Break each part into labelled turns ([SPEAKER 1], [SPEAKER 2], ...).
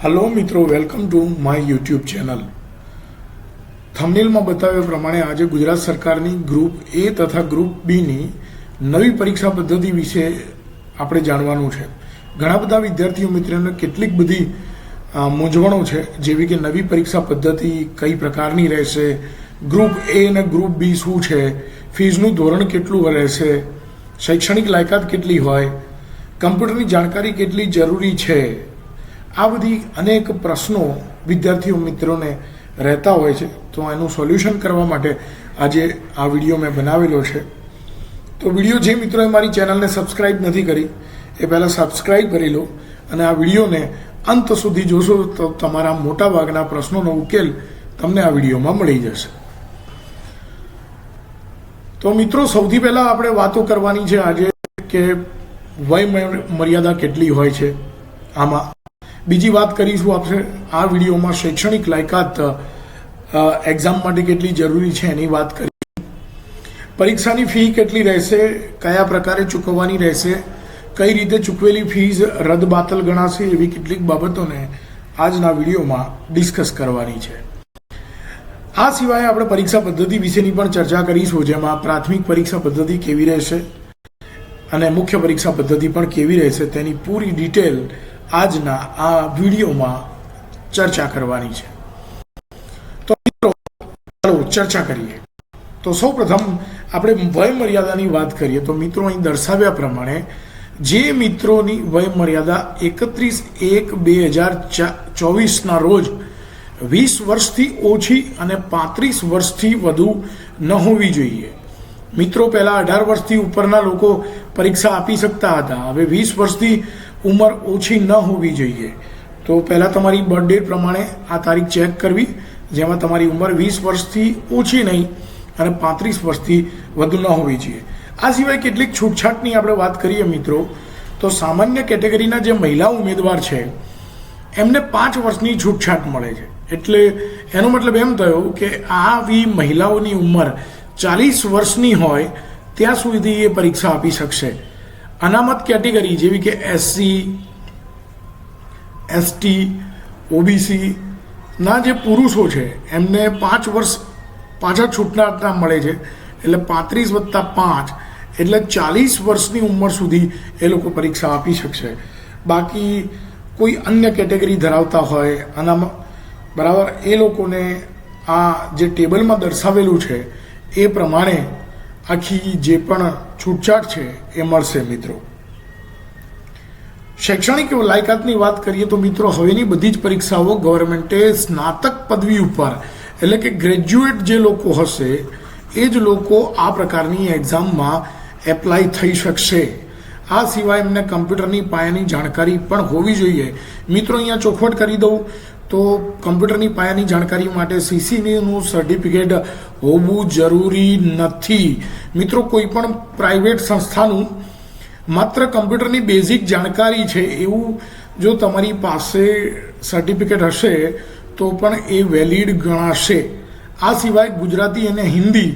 [SPEAKER 1] Hello મિત્રો, welcome to my YouTube channel. થંબનેલમાં બતાવ્યા પ્રમાણે આજે ગુજરાત સરકારની ગ્રુપ એ તથા ગ્રુપ બીની નવી પરીક્ષા પદ્ધતિ વિશે આપણે જાણવાનું છે. ઘણા બધા વિદ્યાર્થીઓ મિત્રોને કેટલીક બધી મૂંઝવણો છે, જેવી કે નવી પરીક્ષા પદ્ધતિ કઈ પ્રકારની રહેશે, ગ્રુપ એ અને ગ્રુપ બી શું છે, ફીઝનું ધોરણ કેટલું રહેશે, શૈક્ષણિક લાયકાત કેટલી હોય, કમ્પ્યુટરની જાણકારી કેટલી જરૂરી છે. આ બધી અનેક પ્રશ્નો વિદ્યાર્થીઓ મિત્રોને રહેતા હોય છે. તો એનું સોલ્યુશન કરવા માટે આજે આ વિડીયો મેં બનાવેલો છે. તો વિડીયો જે મિત્રોએ મારી ચેનલને સબસ્ક્રાઈબ નથી કરી એ પહેલાં સબસ્ક્રાઈબ કરી લો અને આ વિડીયોને અંત સુધી જોશો તો તમારા મોટાભાગના પ્રશ્નોનો ઉકેલ તમને આ વિડીયોમાં મળી જશે. તો મિત્રો, સૌથી પહેલાં આપણે વાતો કરવાની છે આજે કે વય મર્યાદા કેટલી હોય છે આમાં. બીજી વાત કરીશું આપણે આ વિડીયોમાં શૈક્ષણિક લાયકાત એક્ઝામ માટે કેટલી જરૂરી છે એની વાત કરીશું. પરીક્ષાની ફી કેટલી રહેશે, કયા પ્રકારે ચૂકવવાની રહેશે, કઈ રીતે ચૂકવેલી ફીઝ રદબાતલ ગણાશે, એવી કેટલીક બાબતોને આજના વિડીયોમાં ડિસ્કસ કરવાની છે. આ સિવાય આપણે પરીક્ષા પદ્ધતિ વિશેની પણ ચર્ચા કરીશું, જેમાં પ્રાથમિક પરીક્ષા પદ્ધતિ કેવી રહેશે અને મુખ્ય પરીક્ષા પદ્ધતિ પણ કેવી રહેશે તેની પૂરી ડિટેલ આજના આ વિડીયોમાં ચર્ચા કરવાની છે. તો મિત્રો, ચાલો ચર્ચા કરીએ. તો સૌપ્રથમ આપણે વય મર્યાદાની વાત કરીએ તો મિત્રો, અહીં દર્શાવ્યા પ્રમાણે જે મિત્રોની વય મર્યાદા 31/1/2024ના રોજ 20 વર્ષથી ઓછી અને 35 વર્ષથી વધુ ન હોવી જોઈએ. મિત્રો, પહેલાં 18 વર્ષથી ઉપરના લોકો પરીક્ષા આપી શકતા હતા. હવે 20 વર્ષથી ઉંમર ઓછી ન હોવી જોઈએ. તો પહેલાં તમારી બર્થ ડેટ પ્રમાણે આ તારીખ ચેક કરવી, જેમાં તમારી ઉંમર 20 વર્ષથી ઓછી નહીં અને 35 વર્ષથી વધુ ન હોવી જોઈએ. આ સિવાય કેટલીક છૂટછાટની આપણે વાત કરીએ મિત્રો, તો સામાન્ય કેટેગરીના જે મહિલા ઉમેદવાર છે એમને 5 વર્ષની છૂટછાટ મળે છે. એટલે એનો મતલબ એમ થયો કે આવી મહિલાઓની ઉંમર 40 વર્ષની હોય ત્યાં સુધી એ પરીક્ષા આપી શકશે. અનામત કેટેગરી જેવી કે એસસી, એસટી, ઓબીસી ના જે પુરુષો છે એમને 5 વર્ષ પાછા છૂટના મળે છે. એટલે 35 + 5 એટલે 40 વર્ષની ઉંમર સુધી એ લોકો પરીક્ષા આપી શકશે. બાકી કોઈ અન્ય કેટેગરી ધરાવતા હોય અનામત બરાબર, એ લોકોને આ જે ટેબલમાં દર્શાવેલું છે એ પ્રમાણે આખી જે પણ છૂટછાટ છે એ મળશે. મિત્રો, શૈક્ષણિક લાયકાતની વાત કરીએ તો મિત્રો, હવેની બધી જ પરીક્ષાઓ ગવર્મેન્ટે સ્નાતક પદવી ઉપર એટલે કે ગ્રેજ્યુએટ જે લોકો હશે એ જ લોકો આ પ્રકારની એક્ઝામમાં એપ્લાય થઈ શકશે. આ સિવાય એમને કમ્પ્યુટરની પાયાની જાણકારી પણ હોવી જોઈએ. મિત્રો, અહીંયા ચોખવટ કરી દઉં તો કમ્પ્યુટરની પાયાની જાણકારી માટે સીસીનું સર્ટિફિકેટ હોવું જરૂરી નથી. મિત્રો, કોઈ પણ પ્રાઇવેટ સંસ્થાનું માત્ર કમ્પ્યુટરની બેઝિક જાણકારી છે એવું જો તમારી પાસે સર્ટિફિકેટ હશે તો પણ એ વેલિડ ગણાશે. આ સિવાય ગુજરાતી અને હિન્દી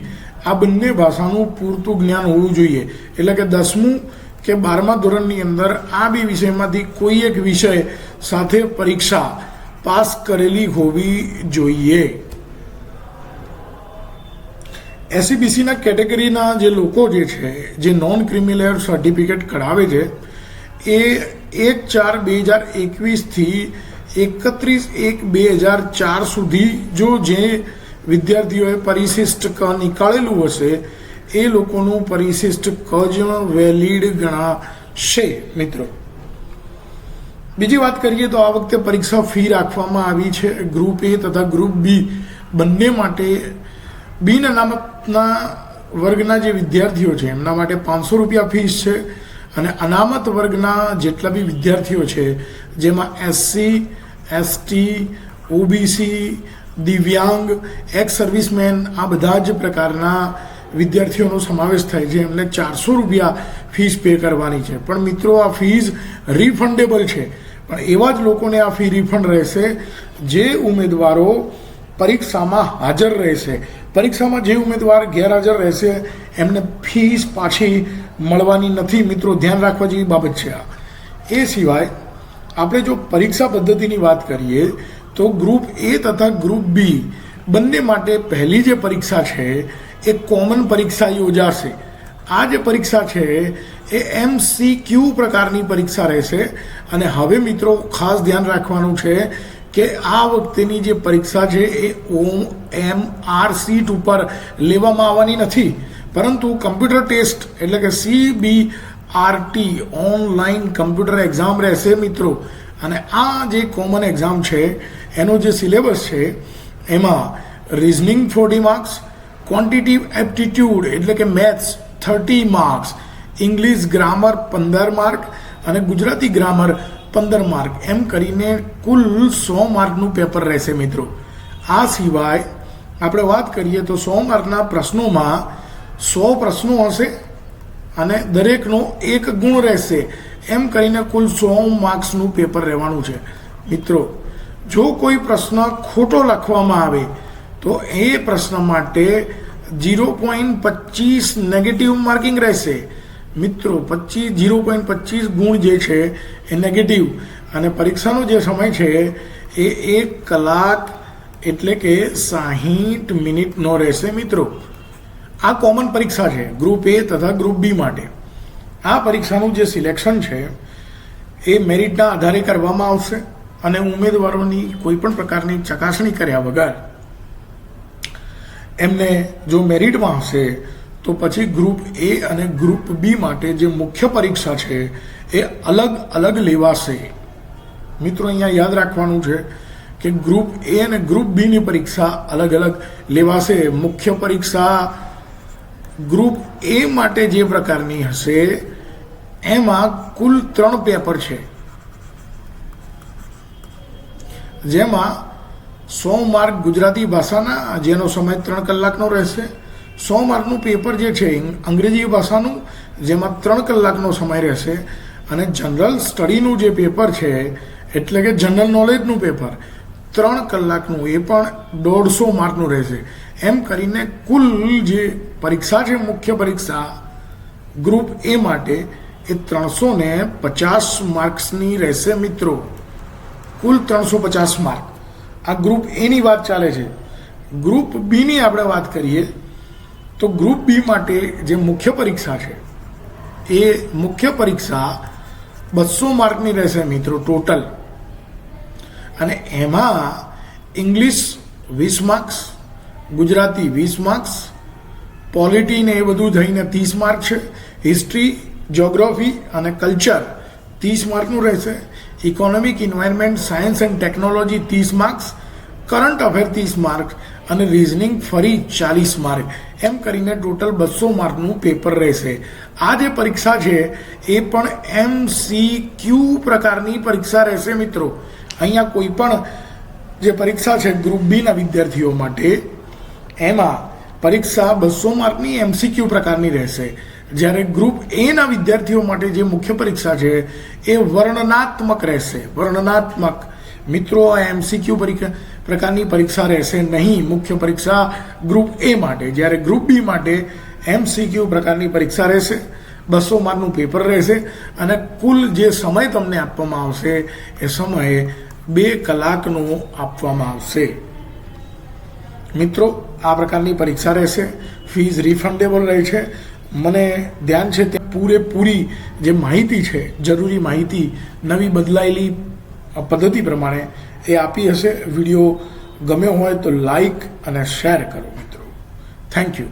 [SPEAKER 1] આ બંને ભાષાનું પૂરતું જ્ઞાન હોવું જોઈએ. એટલે કે 10મું કે 12મા ધોરણની અંદર આ બે વિષયમાંથી કોઈ એક વિષય સાથે પરીક્ષા પાસ કરેલી હોવી જોઈએ. એસસીબીસીના કેટેગરીના જે લોકો જે છે જે નોન ક્રિમિનલ સર્ટિફિકેટ કઢાવે છે એ 1/4/2021થી 31/1/2004 સુધી જો જે વિદ્યાર્થીઓએ પરિશિષ્ટ ક નીકાળેલું હશે એ લોકોનું પરિશિષ્ટ ક જ વેલિડ ગણાશે. મિત્રો, બીજી વાત કરીએ તો આ વખતે પરીક્ષા ફી રાખવામાં આવી છે ગ્રુપ એ તથા ગ્રુપ બી બંને માટે. બિન અનામતના વર્ગના જે વિદ્યાર્થીઓ છે એમના માટે 500 રૂપિયા ફીસ છે અને અનામત વર્ગના જેટલા બી વિદ્યાર્થીઓ છે જેમાં એસસી, એસટી, ઓબીસી, દિવ્યાંગ, એક્સ સર્વિસમેન આ બધા જ પ્રકારના વિદ્યાર્થીઓનો સમાવેશ થાય છે. એમને 400 રૂપિયા ફીસ પે કરવાની છે. પણ મિત્રો, આ ફીસ રિફંડેબલ છે, પણ એવા જ લોકોને આ ફી રિફંડ રહેશે જે ઉમેદવારો પરીક્ષામાં હાજર રહેશે. પરીક્ષામાં જે ઉમેદવાર ગેરહાજર રહેશે એમને ફીસ પાછી મળવાની નથી. મિત્રો, ધ્યાન રાખવા જેવી બાબત છે આ. એ સિવાય આપણે જો પરીક્ષા પદ્ધતિની વાત કરીએ તો ગ્રુપ એ તથા ગ્રુપ બી બંને માટે પહેલી જે પરીક્ષા છે એ કોમન પરીક્ષા યોજાશે. આ જે પરીક્ષા છે એ MCQ પ્રકારની પરીક્ષા રહેશે. અને હવે મિત્રો ખાસ ધ્યાન રાખવાનું છે કે આ વખતેની જે પરીક્ષા છે એ OMR સીટ ઉપર લેવામાં આવવાની નથી, પરંતુ કમ્પ્યુટર ટેસ્ટ એટલે કે CBRT ઓનલાઈન કમ્પ્યુટર એક્ઝામ રહેશે મિત્રો. અને આ જે કોમન એક્ઝામ છે એનો જે સિલેબસ છે એમાં રિઝનિંગ 40 માર્ક્સ, ક્વોન્ટિટિવ એપ્ટિટ્યૂડ એટલે કે maths 30 marks, English grammar 15 mark અને ગુજરાતી ગ્રામર 15 માર્ક, એમ કરીને કુલ 100 માર્કનું પેપર રહેશે મિત્રો. આ સિવાય આપણે વાત કરીએ તો 100 માર્કના પ્રશ્નોમાં 100 પ્રશ્નો હશે અને દરેકનો 1 ગુણ રહેશે, એમ કરીને કુલ 100 માર્ક્સનું પેપર રહેવાનું છે મિત્રો. જો કોઈ પ્રશ્ન ખોટો લખવામાં આવે તો એ પ્રશ્ન માટે 0.25 નેગેટિવ માર્કિંગ રહેશે મિત્રો. 0.25 ગુણ જે છે એ નેગેટિવ. અને પરીક્ષાનો જે સમય છે એ 1 કલાક એટલે કે 60 મિનિટનો રહેશે મિત્રો. આ કોમન પરીક્ષા છે ગ્રુપ એ તથા ગ્રુપ બી માટે. આ પરીક્ષાનું જે સિલેક્શન છે એ મેરિટના આધારે કરવામાં આવશે અને ઉમેદવારોની કોઈ પણ પ્રકારની ચકાસણી કર્યા વગર એમને જો મેરિટમાં હશે તો પછી ગ્રુપ એ અને ગ્રુપ બી માટે જે મુખ્ય પરીક્ષા છે એ અલગ અલગ લેવાશે મિત્રો. અહીંયા યાદ રાખવાનું છે કે ગ્રુપ એ અને ગ્રુપ બીની પરીક્ષા અલગ અલગ લેવાશે. મુખ્ય પરીક્ષા ગ્રુપ એ માટે જે પ્રકારની હશે એમાં કુલ 3 પેપર છે, જેમાં 100 માર્ક ગુજરાતી ભાષાના જેનો સમય 3 કલાકનો રહેશે, 100 માર્કનું પેપર જે છે અંગ્રેજી ભાષાનું જેમાં 3 કલાકનો સમય રહેશે, અને જનરલ સ્ટડીનું જે પેપર છે એટલે કે જનરલ નોલેજનું પેપર 3 કલાકનું, એ પણ 150 માર્કનું રહેશે. એમ કરીને કુલ જે પરીક્ષા છે મુખ્ય પરીક્ષા ગ્રુપ એ માટે એ 350 માર્ક્સની રહેશે મિત્રો. કુલ 350 માર્ક. આ ગ્રુપ એની વાત ચાલે છે. ગ્રુપ બીની આપણે વાત કરીએ તો ગ્રુપ બી માટે જે મુખ્ય પરીક્ષા છે એ મુખ્ય પરીક્ષા 200 માર્કની રહેશે મિત્રો ટોટલ. અને એમાં English 20 marks, Gujarati 20 marks, polity ને એ બધું થઈને 30 માર્ક છે, હિસ્ટ્રી, જ્યોગ્રાફી અને કલ્ચર 30 માર્કનું રહેશે, economic, environment, science and technology 30 marks, current affair 30 mark અને રિઝનિંગ ફરી 40 માર્ક, એમ કરીને ટોટલ 200 માર્કનું પેપર રહેશે. આ જે પરીક્ષા છે એ પણ MCQ પ્રકારની પરીક્ષા રહેશે મિત્રો. અહીંયા કોઈ પણ જે પરીક્ષા છે ગ્રુપ બીના વિદ્યાર્થીઓ માટે એમાં પરીક્ષા 200 માર્કની MCQ પ્રકારની રહેશે, જ્યારે ગ્રુપ એના વિદ્યાર્થીઓ માટે જે મુખ્ય પરીક્ષા છે એ વર્ણનાત્મક રહેશે. વર્ણનાત્મક મિત્રો આ MCQ પ્રકારની પરીક્ષા રહેશે નહીં મુખ્ય પરીક્ષા ગ્રુપ એ માટે, જ્યારે ગ્રુપ બી માટે MCQ પ્રકારની પરીક્ષા રહેશે, 200 માર્કનું પેપર રહેશે અને કુલ જે સમય તમને આપવામાં આવશે એ સમયે 2 કલાકનો આપવામાં આવશે મિત્રો. આ પ્રકારની પરીક્ષા રહેશે. ફીસ રિફંડેબલ રહે છે. મને ધ્યાન છે તે પૂરેપૂરી જે માહિતી છે, જરૂરી માહિતી નવી બદલાયેલી પદ્ધતિ પ્રમાણે એ આપી હશે. વિડીયો ગમ્યો હોય તો લાઈક અને શેર કરો મિત્રો. Thank you.